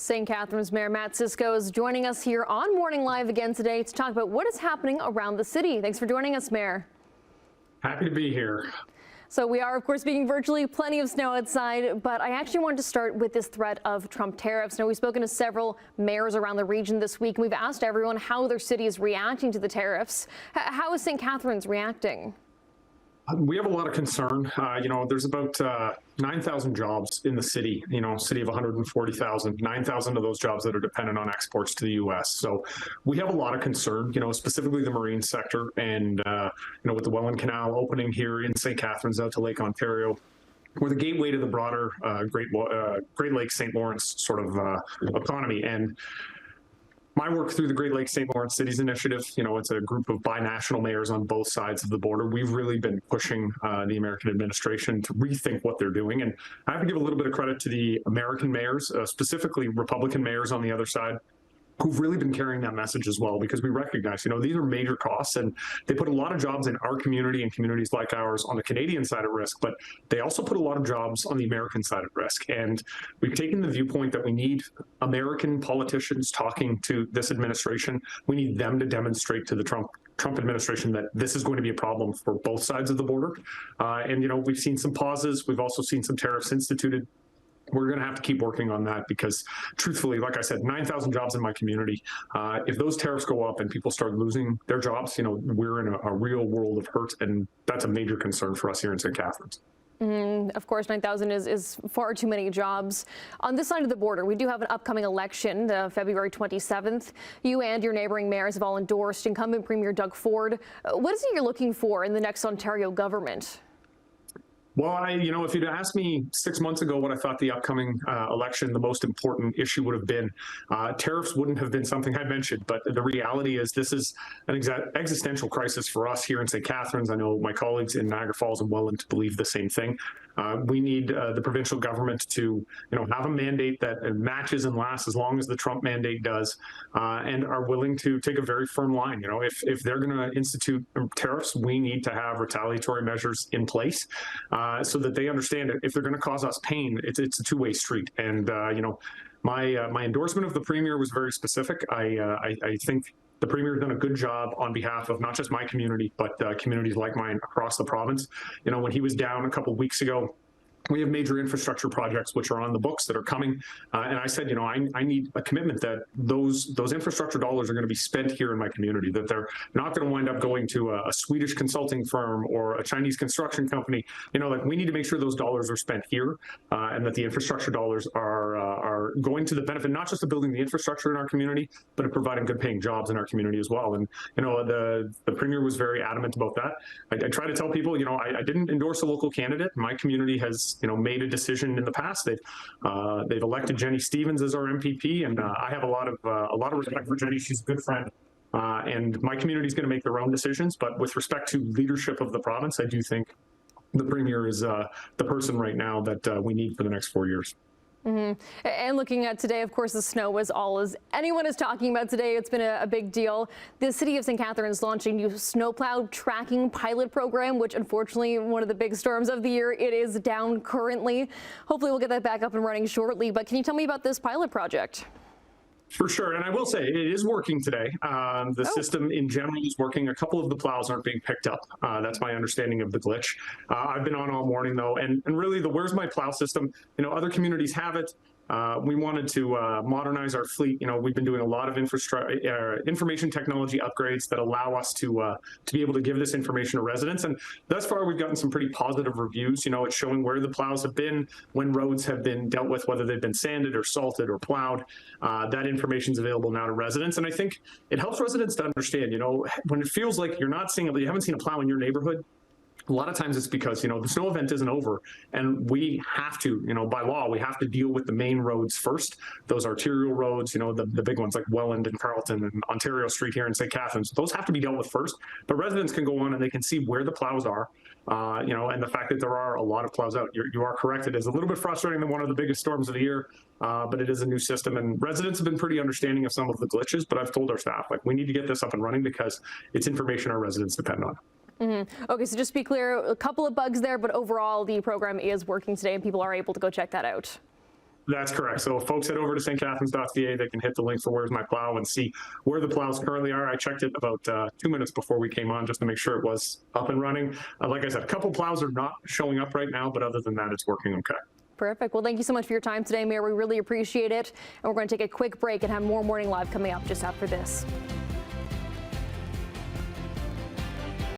St. Catharines Mayor Mat Siscoe is joining us here on Morning Live again today to talk about what is happening around the city. Thanks for joining us, Mayor. Happy to be here. So we are, of course, being virtually plenty of snow outside, but I actually wanted to start with this threat of Trump tariffs. Now, we've spoken to several mayors around the region this week, and we've asked everyone how their city is reacting to the tariffs. How is St. Catharines reacting? We have a lot of concern. There's about 9,000 jobs in the city, city of 140,000, 9,000 of those jobs that are dependent on exports to the U.S. So we have a lot of concern, specifically the marine sector and, with the Welland Canal opening here in St. Catharines out to Lake Ontario. We're the gateway to the broader Great Lakes St. Lawrence sort of economy. And my work through the Great Lakes St. Lawrence Cities Initiative, it's a group of binational mayors on both sides of the border. We've really been pushing the American administration to rethink what they're doing. And I have to give a little bit of credit to the American mayors, specifically Republican mayors on the other side, who've really been carrying that message as well, because we recognize, these are major costs and they put a lot of jobs in our community and communities like ours on the Canadian side at risk, but they also put a lot of jobs on the American side at risk. And we've taken the viewpoint that we need American politicians talking to this administration. We need them to demonstrate to the Trump administration that this is going to be a problem for both sides of the border. We've seen some pauses. We've also seen some tariffs instituted. We're going to have to keep working on that because, truthfully, like I said, 9,000 jobs in my community. If those tariffs go up and people start losing their jobs, we're in a real world of hurt, and that's a major concern for us here in St. Catharines. Of course, 9,000 is far too many jobs. On this side of the border, we do have an upcoming election, February 27th. You and your neighboring mayors have all endorsed incumbent Premier Doug Ford. What is it you're looking for in the next Ontario government? Well, if you'd asked me 6 months ago what I thought the upcoming election, the most important issue would have been, tariffs wouldn't have been something I mentioned. But the reality is this is an existential crisis for us here in St. Catharines. I know my colleagues in Niagara Falls and Welland believe the same thing. We need the provincial government to, have a mandate that matches and lasts as long as the Trump mandate does, and are willing to take a very firm line. If they're going to institute tariffs, we need to have retaliatory measures in place so that they understand that if they're going to cause us pain, it's a two-way street. And my endorsement of the Premier was very specific. I think the Premier has done a good job on behalf of not just my community, but communities like mine across the province. When he was down a couple of weeks ago, we have major infrastructure projects which are on the books that are coming. And I said, I need a commitment that those infrastructure dollars are going to be spent here in my community, that they're not going to wind up going to a Swedish consulting firm or a Chinese construction company. We need to make sure those dollars are spent here and that the infrastructure dollars are going to the benefit, not just of building the infrastructure in our community, but of providing good paying jobs in our community as well. And, the Premier was very adamant about that. I try to tell people, I didn't endorse a local candidate. My community has made a decision in the past. They've elected Jenny Stevens as our MPP, and I have a lot of respect for Jenny. She's a good friend, and my community is going to make their own decisions. But with respect to leadership of the province, I do think the Premier is the person right now that we need for the next 4 years. And looking at today, of course, the snow was all as anyone is talking about today. It's been a big deal. The city of St. Catharines launching new Snowplow tracking pilot program, which unfortunately one of the big storms of the year. It is down currently. Hopefully we'll get that back up and running shortly. But can you tell me about this pilot project? For sure. And I will say it is working today. The system in general is working. A couple of the plows aren't being picked up. That's my understanding of the glitch. I've been on all morning, though. And really, the Where's My Plow system, other communities have it. We wanted to modernize our fleet. We've been doing a lot of information technology upgrades that allow us to be able to give this information to residents. And thus far, we've gotten some pretty positive reviews. It's showing where the plows have been, when roads have been dealt with, whether they've been sanded or salted or plowed. That information is available now to residents. And I think it helps residents to understand, when it feels like you haven't seen a plow in your neighborhood. A lot of times it's because, the snow event isn't over, and we have to, by law, we have to deal with the main roads first, those arterial roads, the big ones like Welland and Carleton and Ontario Street here in St. Catharines. Those have to be dealt with first, but residents can go on and they can see where the plows are, and the fact that there are a lot of plows out. You are correct. It is a little bit frustrating than one of the biggest storms of the year, but it is a new system, and residents have been pretty understanding of some of the glitches, but I've told our staff, we need to get this up and running because it's information our residents depend on. Okay, so just to be clear, a couple of bugs there, but overall the program is working today and people are able to go check that out. That's correct. So if folks head over to stcatharines.ca, they can hit the link for Where's My Plow and see where the plows currently are. I checked it about 2 minutes before we came on just to make sure it was up and running. Like I said, a couple plows are not showing up right now, but other than that, it's working okay. Perfect. Well, thank you so much for your time today, Mayor. We really appreciate it. And we're going to take a quick break and have more Morning Live coming up just after this.